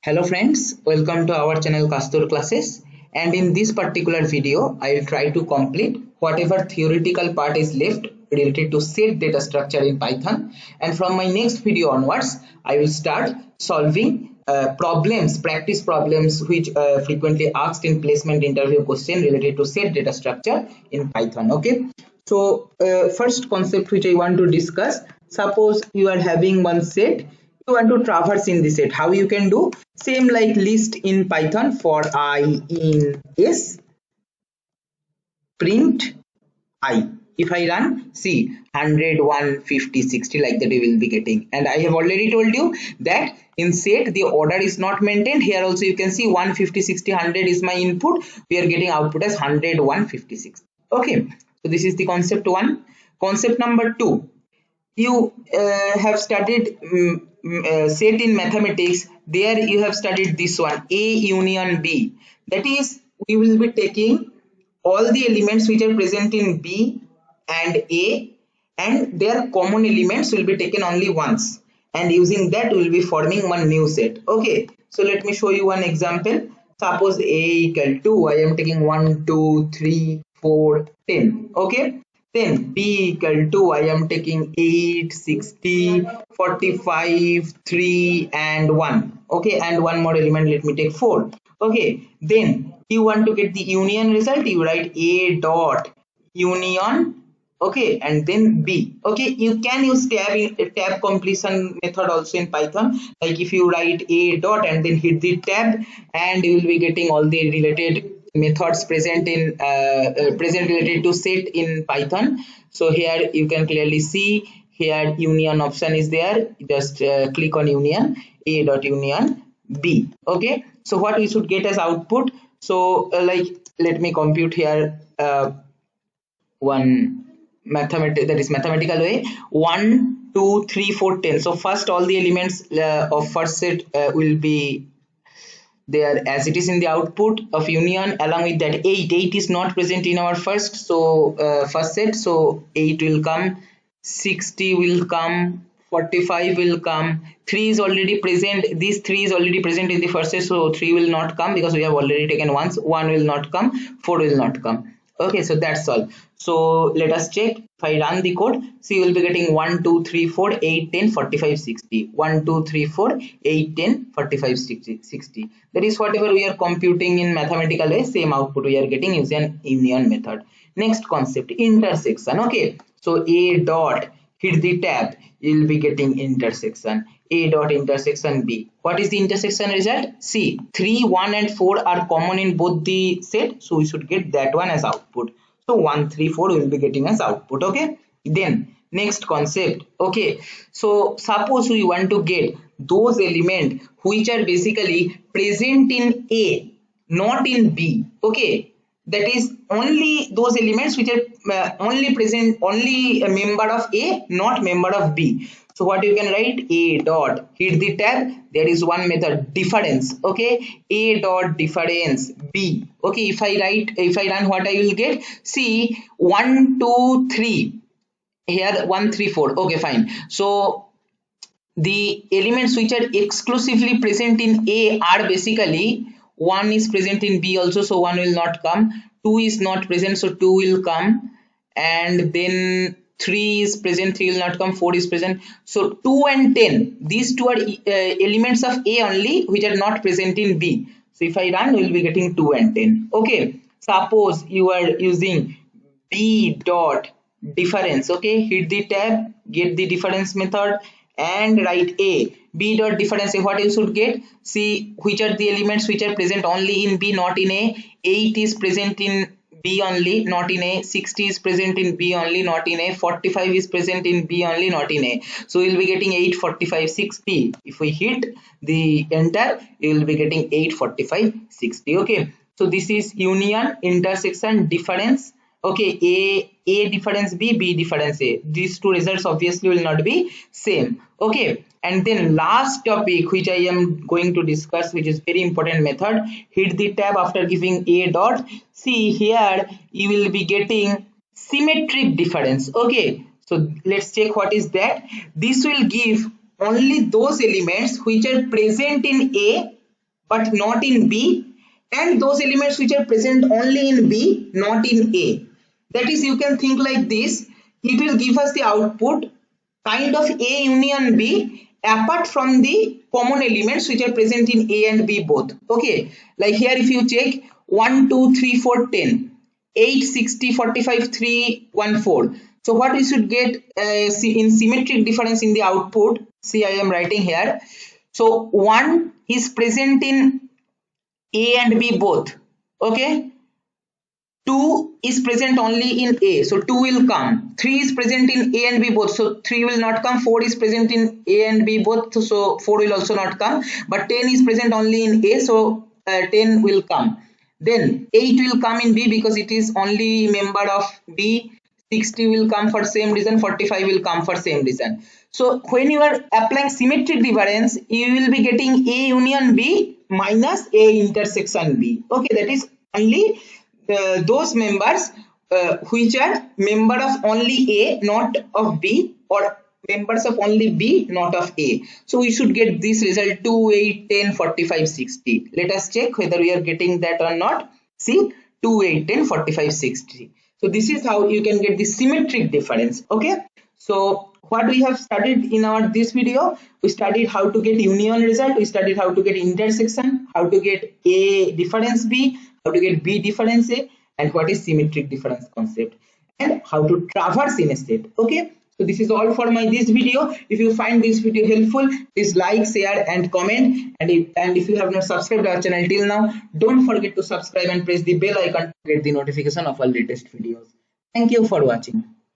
Hello friends, welcome to our channel Castor classes, and in this particular video I will try to complete whatever theoretical part is left related to set data structure in Python, and from my next video onwards I will start solving practice problems which frequently asked in placement interview question related to set data structure in Python. Okay, so first concept which I want to discuss, suppose you are having one set, you want to traverse in the set. How you can do? Same like list in Python. For I in S, print I. If I run, see 100, 150, 60, like that you will be getting. And I have already told you that in set the order is not maintained. Here also you can see 150, 60, 100 is my input. We are getting output as 100, 150, 60. Okay, so this is the concept one. Concept number two, you have studied set in mathematics. There you have studied this one, A union B. That is, we will be taking all the elements which are present in B and A, and their common elements will be taken only once, and using that we will be forming one new set. Okay, so let me show you one example. Suppose A equal to, I am taking 1 2 3 4 10. Okay, then B equal to, I am taking 8 60 45 3 and 1. Okay, and one more element, let me take 4. Okay, then you want to get the union result, you write A dot union, okay, and then B. Okay, you can use tab completion method also in Python, like if you write A dot and then hit the tab, and you will be getting all the related methods present in present related to set in Python. So here you can clearly see, here union option is there, just click on union, A dot union B. Okay, so what we should get as output, so like let me compute here one mathematical way, 1 2 3 4 10. So first all the elements of first set will be there as it is in the output of union. Along with that, 8 is not present in our first set, so 8 will come, 60 will come, 45 will come, 3 is already present, this 3 is already present in the first set, so 3 will not come because we have already taken once. 1 will not come, 4 will not come. Okay, so that's all. So let us check. If I run the code, so you will be getting 1 2 3 4 8 10 45 60, 1 2 3 4 8 10 45 60. That is whatever we are computing in mathematical way, same output we are getting using an union method. Next concept, intersection. Okay, so A dot, hit the tab, you will be getting intersection. A dot intersection B. What is the intersection result? See, 3 1 and 4 are common in both the set, so we should get that one as output. So 1 3 4 will be getting as output. Okay, then next concept. Okay, so suppose we want to get those elements which are basically present in A, not in B. Okay, that is only those elements which are only a member of A, not member of B. So what you can write, A dot, hit the tab, there is one method, difference. Okay, A dot difference B. Okay, if I run, what I will get, see 1 2 3, here 1 3 4. Okay, fine. So the elements which are exclusively present in A are basically, 1 is present in B also, so 1 will not come, 2 is not present, so 2 will come, and then 3 is present, 3 will not come, 4 is present, so 2 and 10, these two are elements of A only which are not present in B. So if I run, we will be getting 2 and 10. Okay, suppose you are using B dot difference. Okay, hit the tab, get the difference method, and write A. B dot difference, what you should get, see which are the elements which are present only in B, not in A. 8 is present in B only, not in A. 60 is present in B only, not in A. 45 is present in B only, not in A. So you will be getting 8 45 60. If we hit the enter, you will be getting 8 45 60. Okay, so this is union, intersection, difference. Okay, A difference B difference A. These two results obviously will not be same. Okay, and then last topic which I am going to discuss, which is very important method, hit the tab after giving A dot. See here you will be getting symmetric difference. Okay, so let's check what is that. This will give only those elements which are present in A but not in B, and those elements which are present only in B, not in A. That is, you can think like this, it will give us the output kind of A union B apart from the common elements which are present in A and B both. Okay, like here if you check 1, 2, 3, 4, 10, 8, 60, 45, 3, 1, 4. So what we should get in symmetric difference in the output, see I am writing here. So 1 is present in A and B both. Okay, 2 is present only in A, so 2 will come. 3 is present in A and B both, so 3 will not come. 4 is present in A and B both, so 4 will also not come. But 10 is present only in A, so 10 will come. Then 8 will come in B because it is only member of B. 60 will come for same reason, 45 will come for same reason. So when you are applying symmetric difference, you will be getting A union B minus A intersection B. Okay, that is only those members which are member of only A, not of B, or members of only B, not of A. So we should get this result 2, 8, 10, 45, 60. Let us check whether we are getting that or not. See, 2, 8, 10, 45, 60. So this is how you can get the symmetric difference. Okay. So what we have studied in our this video, we studied how to get union result, we studied how to get intersection, how to get A difference B, how to get B difference A, and what is symmetric difference concept, and how to traverse in a set. Okay, so this is all for my this video. If you find this video helpful, please like, share and comment, and if you have not subscribed our channel till now, don't forget to subscribe and press the bell icon to get the notification of our latest videos. Thank you for watching.